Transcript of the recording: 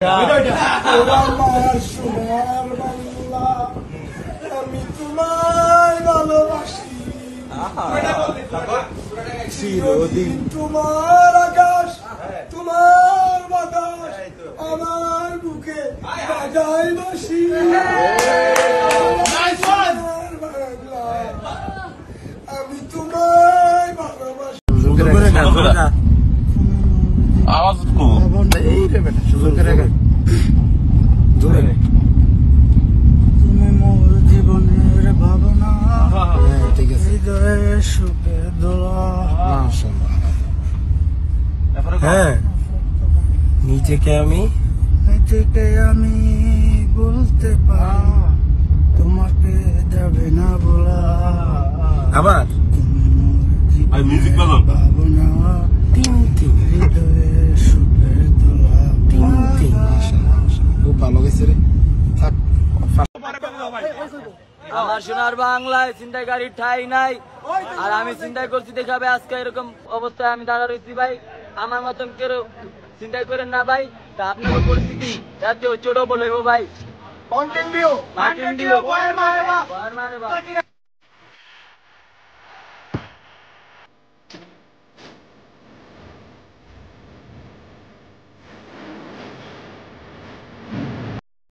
আমার সোনার বাংলা, আমি তোমায় ভালোবাসি, চিরদিন তোমার আকাশ, তোমার বাতাস আমার বুকে বাজায় বাঁশি। আমি তোমায় ভালোবাসি। আওয়াজ তুমি মোর জীবনের ভাবনা, হৃদয়ের সুখের দোলা। হ্যাঁ, নিজেকে আমি বলতে পারি, তোমাকে যাবে না বলা। আবার মিউজিক বাজান ভাবনা, হৃদয়ের সুখের দোলা। খুব ভালো গেছে রে। থাক। আমার সোনার বাংলায় ছিনতাইকারীর ঠাই নাই, আর আমি চিন্তাই করছি দেখাবে আজকে এরকম অবস্থায় আমি দাঁড়া রয়েছি ভাই। আমার মতন কেউ চিন্তাই করেন না ভাই। তা আপনার পরিস্থিতি ছোট বলে ভাই।